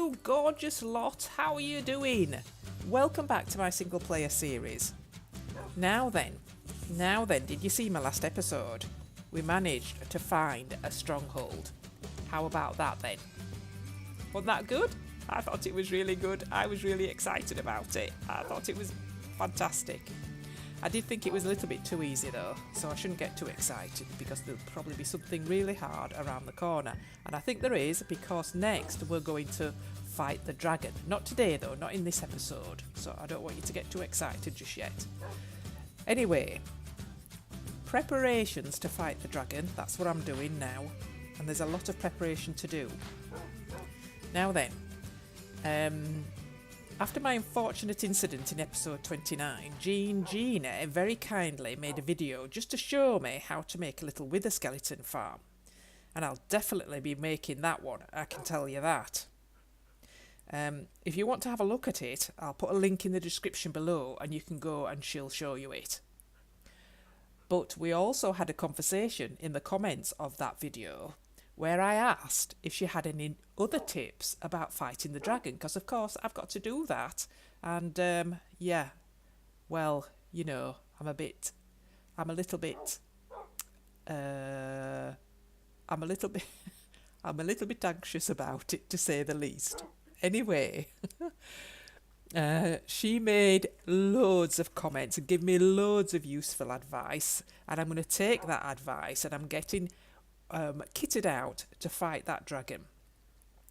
you gorgeous lot, how are you doing? Welcome back to my single player series. Now then, did you see my last episode? We managed to find a stronghold. How about that then? Wasn't that good? I thought it was really good. I was really excited about it. I thought it was fantastic. I did think it was a little bit too easy though, so I shouldn't get too excited because there'll probably be something really hard around the corner. And I think there is, because next we're going to fight the dragon. Not today though, not in this episode, so I don't want you to get too excited just yet. Anyway, preparations to fight the dragon, that's what I'm doing now. And there's a lot of preparation to do. Now then, after my unfortunate incident in episode 29, Gina very kindly made a video just to show me how to make a little wither skeleton farm. And I'll definitely be making that one, I can tell you that. If you want to have a look at it, I'll put a link in the description below and you can go and she'll show you it. But we also had a conversation in the comments of that video where I asked if she had any other tips about fighting the dragon, because of course I've got to do that. And yeah, well, you know, I'm a little bit anxious about it, to say the least. Anyway, she made loads of comments and gave me loads of useful advice, and I'm going to take that advice and I'm getting kitted out to fight that dragon.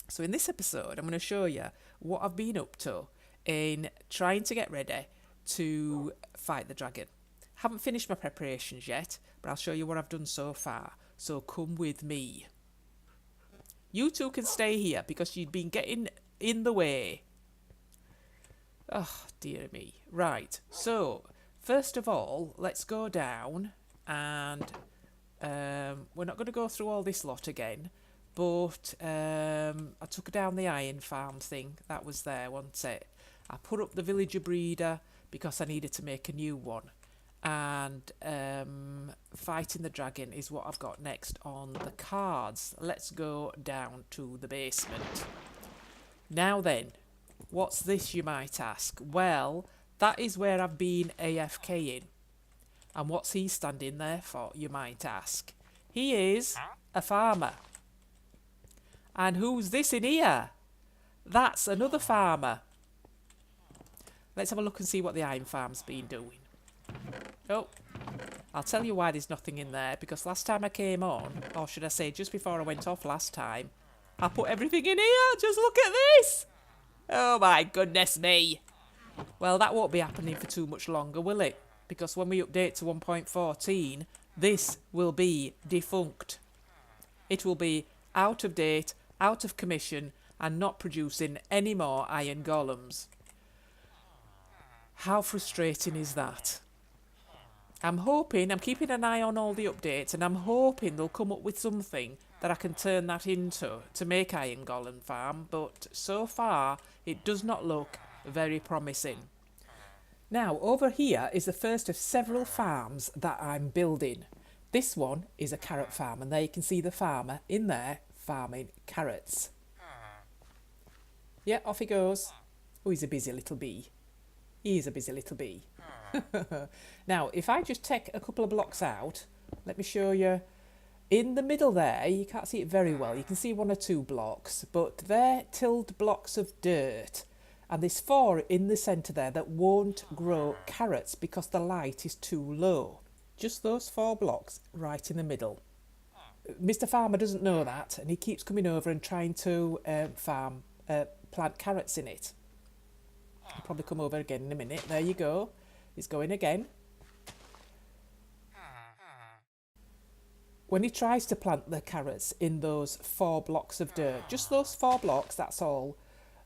So in this episode I'm going to show you what I've been up to in trying to get ready to fight the dragon. Haven't finished my preparations yet, but I'll show you what I've done so far, so come with me. You two can stay here because you've been getting in the way. Oh dear me. Right, so first of all let's go down and we're not going to go through all this lot again, but I took down the iron farm thing. That was there, wasn't it? I put up the villager breeder because I needed to make a new one. And fighting the dragon is what I've got next on the cards. Let's go down to the basement. Now then, what's this, you might ask? Well, that is where I've been AFKing. And what's he standing there for, you might ask? He is a farmer. And who's this in here? That's another farmer. Let's have a look and see what the iron farm's been doing. Oh, I'll tell you why there's nothing in there, because last time I came on, or should I say just before I went off last time, I put everything in here. Just look at this. Oh my goodness me. Well, that won't be happening for too much longer, will it? Because when we update to 1.14, this will be defunct. It will be out of date, out of commission, and not producing any more iron golems. How frustrating is that? I'm keeping an eye on all the updates, and I'm hoping they'll come up with something that I can turn that into to make iron golem farm, but so far it does not look very promising. Now, over here is the first of several farms that I'm building. This one is a carrot farm, and there you can see the farmer in there farming carrots. Yeah, off he goes. Oh, he's a busy little bee. He is a busy little bee. Now, if I just take a couple of blocks out, let me show you. In the middle there, you can't see it very well. You can see one or two blocks, but they're tilled blocks of dirt. And there's 4 in the centre there that won't grow carrots because the light is too low. Just those 4 blocks right in the middle. Mr. Farmer doesn't know that, and he keeps coming over and trying to plant carrots in it. He'll probably come over again in a minute. There you go. He's going again. When he tries to plant the carrots in those 4 blocks of dirt, just those 4 blocks, that's all,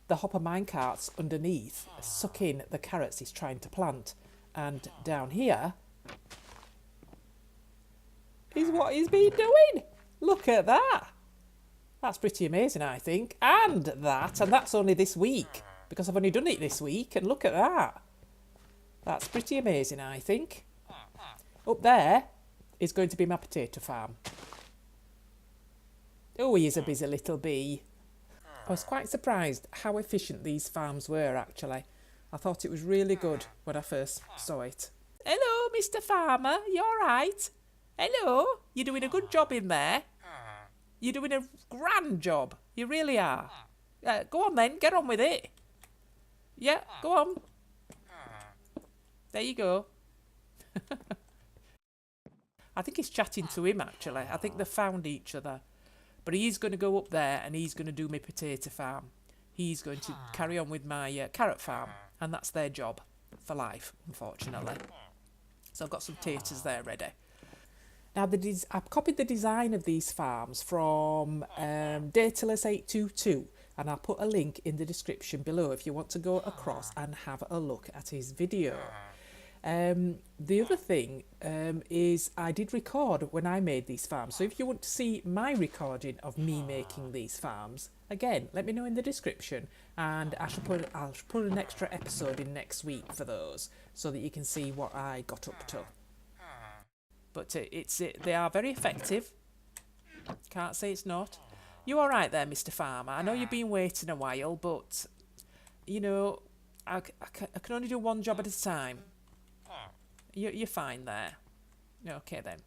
the hopper minecarts underneath suck in the carrots he's trying to plant. And down here is what he's been doing. Look at that. That's pretty amazing, I think. And that's only this week, because I've only done it this week, and look at that. That's pretty amazing, I think. Up there is going to be my potato farm. Oh, he is a busy little bee. I was quite surprised how efficient these farms were, actually. I thought it was really good when I first saw it. Hello, Mr. Farmer, you all right? Hello, you're doing a good job in there. You're doing a grand job. You really are. Go on then, get on with it. Yeah, go on. There you go. I think he's chatting to him, actually. I think they found each other. But he's going to go up there and he's going to do my potato farm. He's going to carry on with my carrot farm. And that's their job for life, unfortunately. So I've got some taters there ready. Now, I've copied the design of these farms from Dataless822. And I'll put a link in the description below if you want to go across and have a look at his video. The other thing is I did record when I made these farms. So if you want to see my recording of me making these farms, again, let me know in the description and I'll put an extra episode in next week for those so that you can see what I got up to. But they are very effective. Can't say it's not. You all right there, Mr. Farmer? I know you've been waiting a while, but, you know, I can only do one job at a time. You're fine there. Okay then.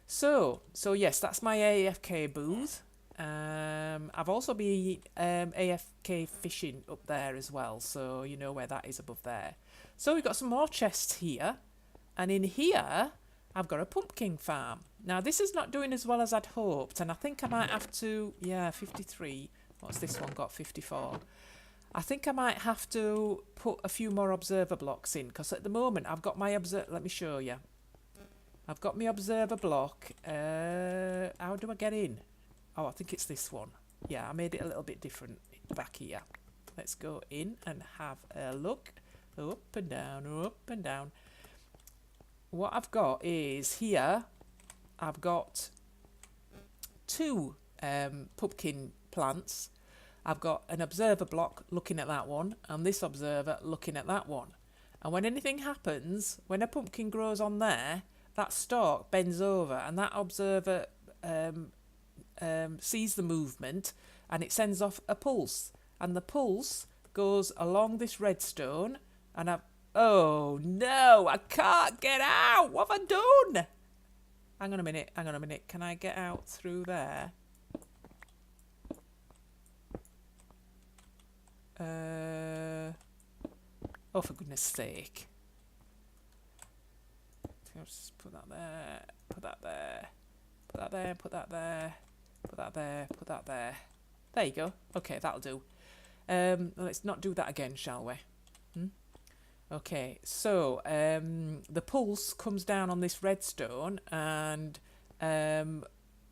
So yes, that's my AFK booth. I've also been AFK fishing up there as well, so you know where that is above there. So we've got some more chests here, and in here I've got a pumpkin farm. Now this is not doing as well as I'd hoped, and I think I might have to, 53. What's this one got? 54. I think I might have to put a few more observer blocks in, because at the moment I've got my let me show you. I've got my observer block. How do I get in? Oh, I think it's this one. Yeah, I made it a little bit different back here. Let's go in and have a look. Up and down, up and down. What I've got is here, I've got 2 pumpkin plants. I've got an observer block looking at that one and this observer looking at that one. And when anything happens, when a pumpkin grows on there, that stalk bends over and that observer sees the movement and it sends off a pulse. And the pulse goes along this redstone and oh no, I can't get out! What have I done? Hang on a minute. Can I get out through there? Oh, for goodness sake. I'll just put that there, put that there, put that there, put that there, put that there, put that there. There you go. Okay, that'll do. Let's not do that again, shall we? Okay, so the pulse comes down on this redstone, and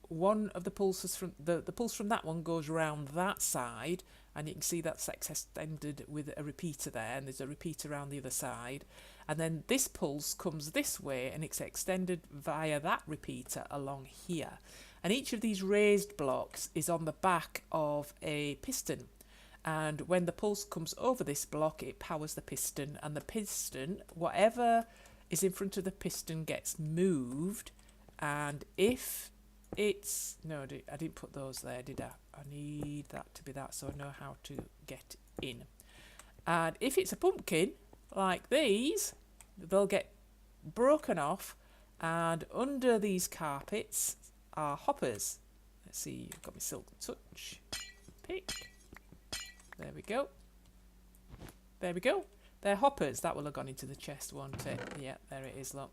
one of the pulses from the pulse from that one goes around that side, and you can see that's extended with a repeater there, and there's a repeater around the other side, and then this pulse comes this way and it's extended via that repeater along here, and each of these raised blocks is on the back of a piston. And when the pulse comes over this block, it powers the piston, and the piston, whatever is in front of the piston, gets moved. And if it's... No, I didn't put those there, did I? I need that to be that so I know how to get in. And if it's a pumpkin, like these, they'll get broken off, and under these carpets are hoppers. Let's see, I've got my silk touch. Pick. There we go. There we go. They're hoppers. That will have gone into the chest, won't it? Yeah, there it is, look.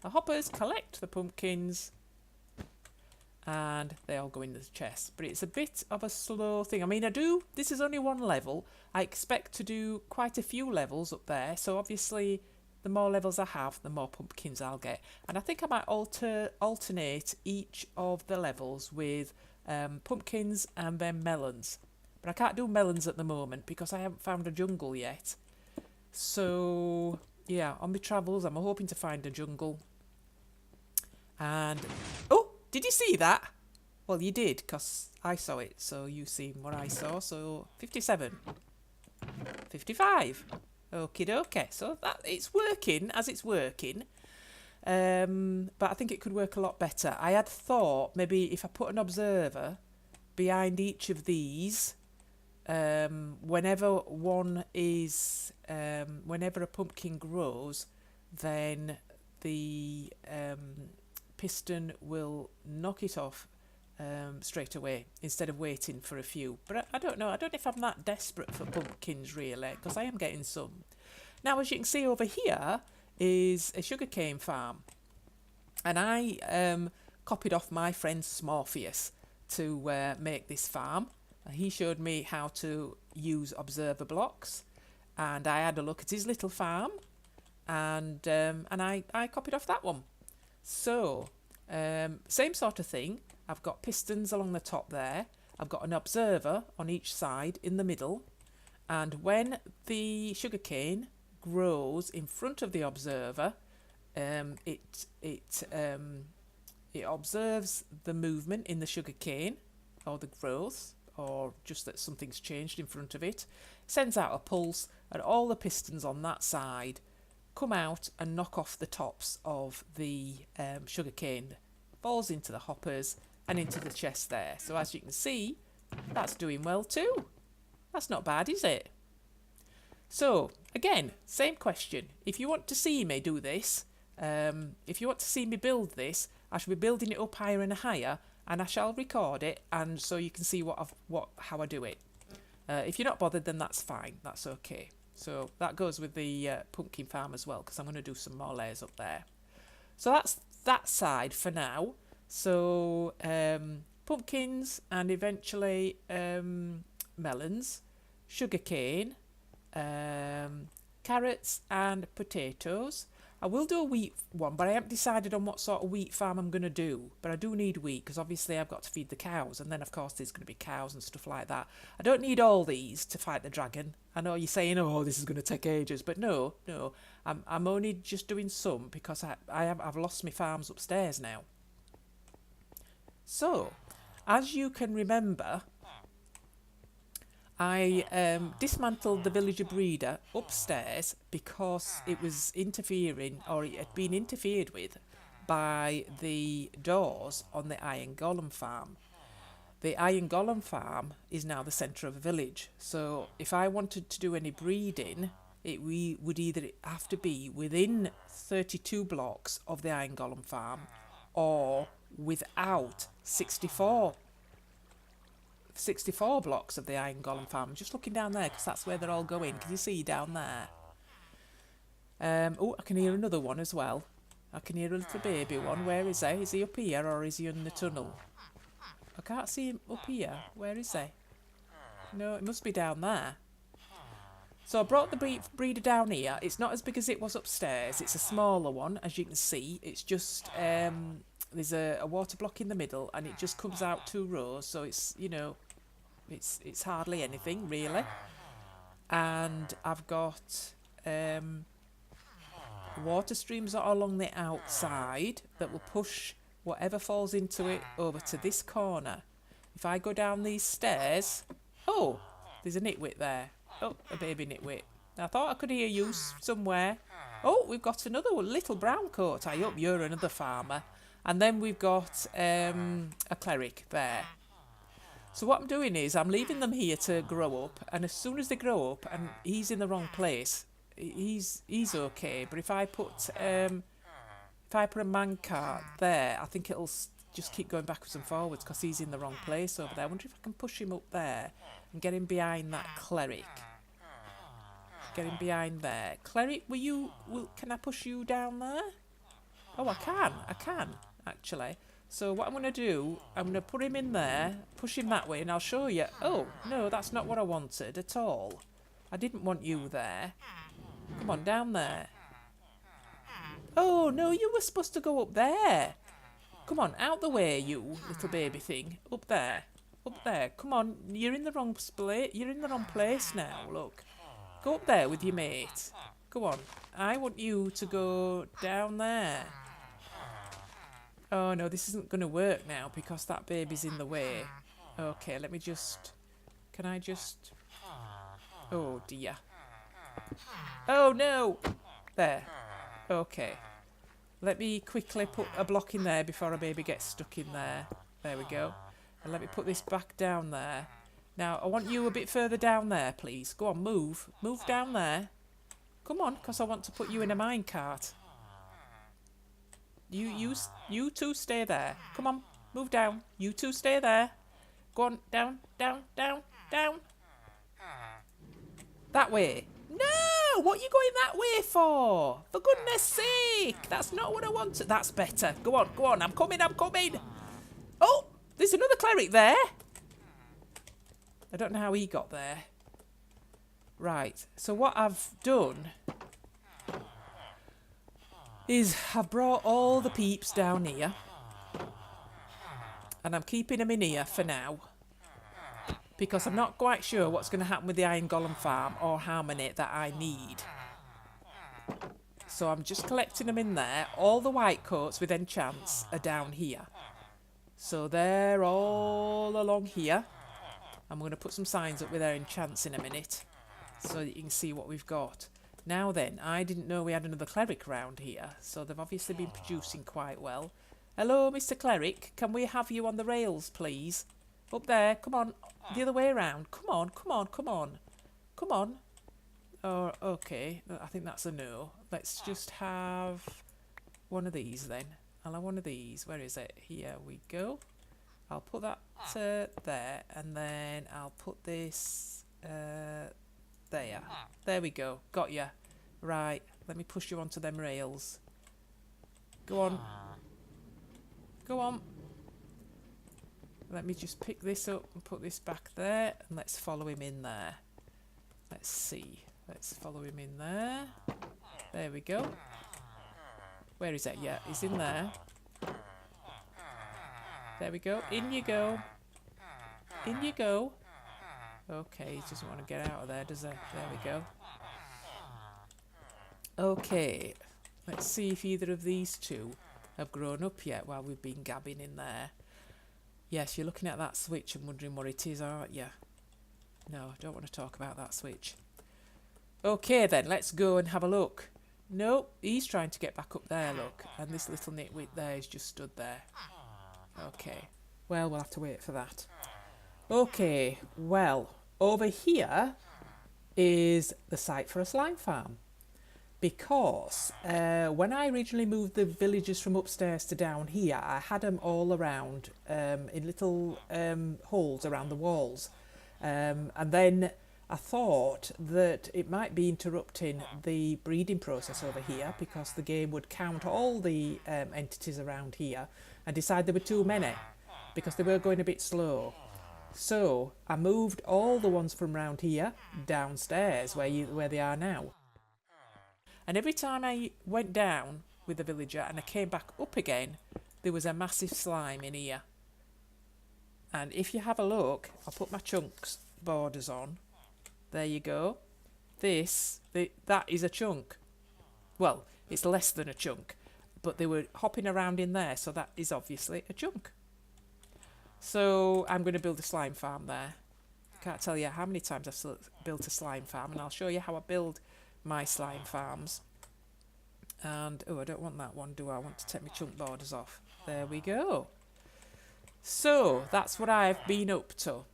The hoppers collect the pumpkins and they all go into the chest. But it's a bit of a slow thing. I mean, this is only one level. I expect to do quite a few levels up there. So obviously, the more levels I have, the more pumpkins I'll get. And I think I might alternate each of the levels with pumpkins and then melons. But I can't do melons at the moment because I haven't found a jungle yet. So, yeah, on my travels, I'm hoping to find a jungle. And, oh, did you see that? Well, you did, because I saw it, so you've seen what I saw. So, 57. 55. Okie dokie. So, it's working as it's working. But I think it could work a lot better. I had thought maybe if I put an observer behind each of these, whenever whenever a pumpkin grows, then the piston will knock it off straight away instead of waiting for a few. But I don't know. I don't know if I'm that desperate for pumpkins really, because I am getting some. Now, as you can see over here is a sugarcane farm, and I copied off my friend Smorpheus to make this farm. He showed me how to use observer blocks, and I had a look at his little farm, and I copied off that one. So same sort of thing. I've got pistons along the top there. I've got an observer on each side in the middle, and when the sugarcane grows in front of the observer, it observes the movement in the sugarcane, or the growth, or just that something's changed in front of it, sends out a pulse, and all the pistons on that side come out and knock off the tops of the sugarcane, falls into the hoppers and into the chest there. So as you can see, that's doing well too. That's not bad, is it? So again, same question. If you want to see me do this, if you want to see me build this, I shall be building it up higher and higher, and I shall record it, and so you can see how I do it. If you're not bothered, then that's fine. That's okay. So that goes with the pumpkin farm as well, because I'm going to do some more layers up there. So that's that side for now. So pumpkins, and eventually melons, sugarcane, carrots and potatoes. I will do a wheat one, but I haven't decided on what sort of wheat farm I'm going to do. But I do need wheat, because obviously I've got to feed the cows, and then of course there's going to be cows and stuff like that. I don't need all these to fight the dragon. I know you're saying, oh, this is going to take ages, but no, I'm only just doing some, because I've lost my farms upstairs now. So, as you can remember, I dismantled the villager breeder upstairs because it was interfering, or it had been interfered with by the doors on the iron golem farm. The iron golem farm is now the centre of a village, so if I wanted to do any breeding, we would either have to be within 32 blocks of the iron golem farm, or without 64 blocks of the iron golem farm. I'm just looking down there because that's where they're all going. Can you see down there? Oh, I can hear another one as well. I can hear a little baby one. Where is he? Is he up here, or is he in the tunnel? I can't see him up here. Where is he? No, it must be down there. So I brought the breeder down here. It's not as big as it was upstairs. It's a smaller one, as you can see. It's just there's a water block in the middle, and it just comes out 2 rows. So it's, you know, it's hardly anything really. And I've got water streams that are along the outside that will push whatever falls into it over to this corner. If I go down these stairs, oh, there's a nitwit there. Oh, a baby nitwit. I thought I could hear you somewhere. Oh, we've got another one, little brown coat. I hope you're another farmer. And then we've got a cleric there. So what I'm doing is I'm leaving them here to grow up, and as soon as they grow up and he's in the wrong place, he's okay. But if I put a man-cart there, I think it'll just keep going backwards and forwards because he's in the wrong place over there. I wonder if I can push him up there and get him behind that cleric. Get him behind there. Cleric, can I push you down there? Oh, I can, actually. So what I'm going to do, I'm going to put him in there, push him that way, and I'll show you. Oh, no, that's not what I wanted at all. I didn't want you there. Come on, down there. Oh, no, you were supposed to go up there. Come on, out the way, you little baby thing. Up there. Up there. Come on, you're in the wrong place. You're in the wrong place now, look. Go up there with your mate. Go on. I want you to go down there. Oh, no, this isn't going to work now because that baby's in the way. Okay, let me just... Can I just... Oh, dear. Oh, no! There. Okay. Let me quickly put a block in there before a baby gets stuck in there. There we go. And let me put this back down there. Now, I want you a bit further down there, please. Go on, move. Move down there. Come on, because I want to put you in a minecart. You two stay there. Come on, move down. You two stay there. Go on, down, down, down, down. That way. No! What are you going that way for? For goodness sake! That's not what I want. That's better. Go on. I'm coming. Oh! There's another cleric there. I don't know how he got there. Right. So what I've done is I've brought all the peeps down here. And I'm keeping them in here for now. Because I'm not quite sure what's going to happen with the Iron Golem farm or how many that I need. So I'm just collecting them in there. All the white coats with enchants are down here. So they're all along here. I'm going to put some signs up with their enchants in a minute. So that you can see what we've got. Now then, I didn't know we had another cleric round here. So they've obviously been producing quite well. Hello, Mr. Cleric. Can we have you on the rails, please? Up there. Come on. The other way around. Come on. Oh, okay. I think that's a no. Let's just have one of these then. I'll have one of these. Where is it? Here we go. I'll put that there, and then I'll put this there. There we go. Got ya. Right. Let me push you onto them rails. Go on. Let me just pick this up and put this back there, and let's follow him in there. Let's see. Let's follow him in there. There we go. Where is that? Yeah, he's in there. There we go. In you go. Okay, he doesn't want to get out of there, does he? There we go. Okay. Let's see if either of these two have grown up yet while we've been gabbing in there. Yes, you're looking at that switch and wondering what it is, aren't you? No, I don't want to talk about that switch. Okay then, let's go and have a look. No, he's trying to get back up there, look. And this little nitwit there is just stood there. Okay, well, we'll have to wait for that. Okay, well, over here is the site for a slime farm. Because when I originally moved the villagers from upstairs to down here, I had them all around in little holes around the walls. And then I thought that it might be interrupting the breeding process over here because the game would count all the entities around here and decide there were too many because they were going a bit slow. So I moved all the ones from around here downstairs where they are now. And every time I went down with the villager and I came back up again, there was a massive slime in here. And if you have a look, I'll put my chunks borders on. There you go. That is a chunk. Well, it's less than a chunk, but they were hopping around in there, so that is obviously a chunk. So I'm going to build a slime farm there. I can't tell you how many times I've built a slime farm, and I'll show you how I build my slime farms. And oh, I don't want that one, do I? I want to take my chunk borders off. There we go. So that's what I've been up to.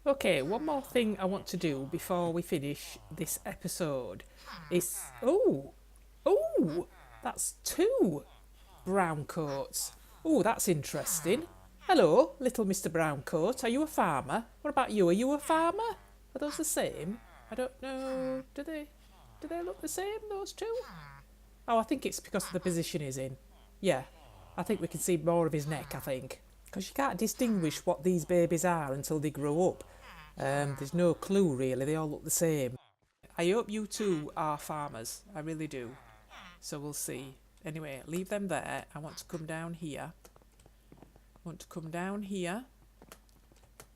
Okay, one more thing I want to do before we finish this episode is that's 2 brown coats. Oh, that's interesting. Hello, little Mr. Brown Coat. Are you a farmer? What about you? Are you a farmer? Are those the same? I don't know. Do they look the same, those two? Oh, I think it's because of the position he's in. Yeah, I think we can see more of his neck, I think. Because you can't distinguish what these babies are until they grow up. There's no clue, really. They all look the same. I hope you two are farmers. I really do. So we'll see. Anyway, leave them there. I want to come down here.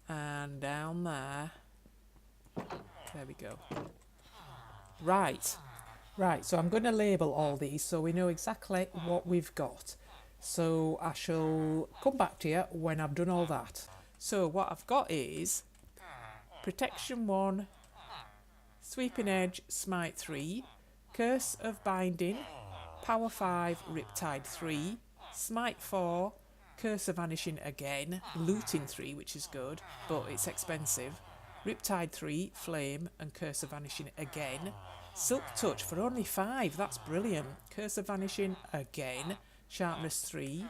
And down there. There we go. Right, so I'm going to label all these so we know exactly what we've got. So I shall come back to you when I've done all that. So what I've got is Protection 1, Sweeping Edge, Smite 3, Curse of Binding, Power 5, Riptide 3, Smite 4, Curse of Vanishing again, Looting 3, which is good, but it's expensive. Riptide 3, Flame, and Curse of Vanishing again. Silk Touch for only 5, that's brilliant. Curse of Vanishing again. Sharpness 3.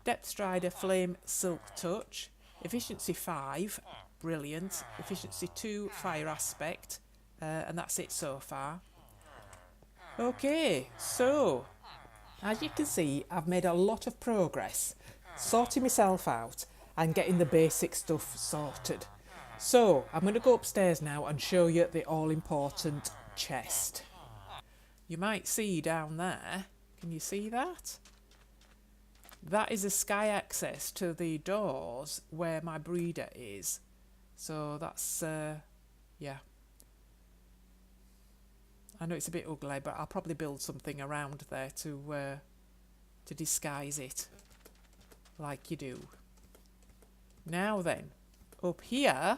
Depth Strider, Flame, Silk Touch. Efficiency 5, brilliant. Efficiency 2, Fire Aspect. And that's it so far. Okay, so as you can see, I've made a lot of progress sorting myself out and getting the basic stuff sorted. So I'm going to go upstairs now and show you the all-important chest. You might see down there, can you see that? That is a sky access to the doors where my breeder is. So that's, yeah. I know it's a bit ugly, but I'll probably build something around there to disguise it, like you do. Now then, up here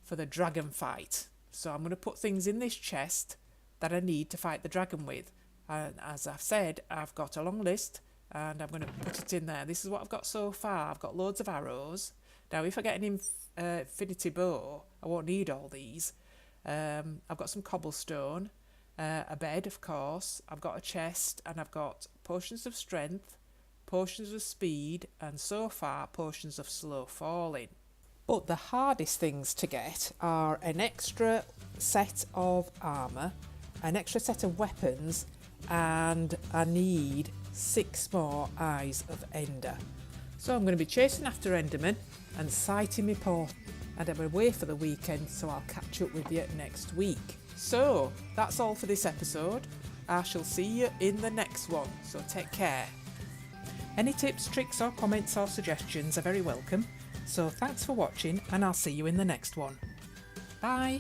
for the dragon fight. So I'm going to put things in this chest that I need to fight the dragon with. And as I've said, I've got a long list, and I'm going to put it in there. This is what I've got so far. I've got loads of arrows. Now, if I get an infinity bow, I won't need all these. I've got some cobblestone, a bed, of course. I've got a chest, and I've got potions of strength, potions of speed, and so far potions of slow falling. But the hardest things to get are an extra set of armour, an extra set of weapons, and I need 6 more Eyes of Ender. So I'm going to be chasing after Enderman and sighting my portal. And I'm away for the weekend, so I'll catch up with you next week. So, that's all for this episode. I shall see you in the next one, so take care. Any tips, tricks or comments or suggestions are very welcome. So thanks for watching, and I'll see you in the next one. Bye!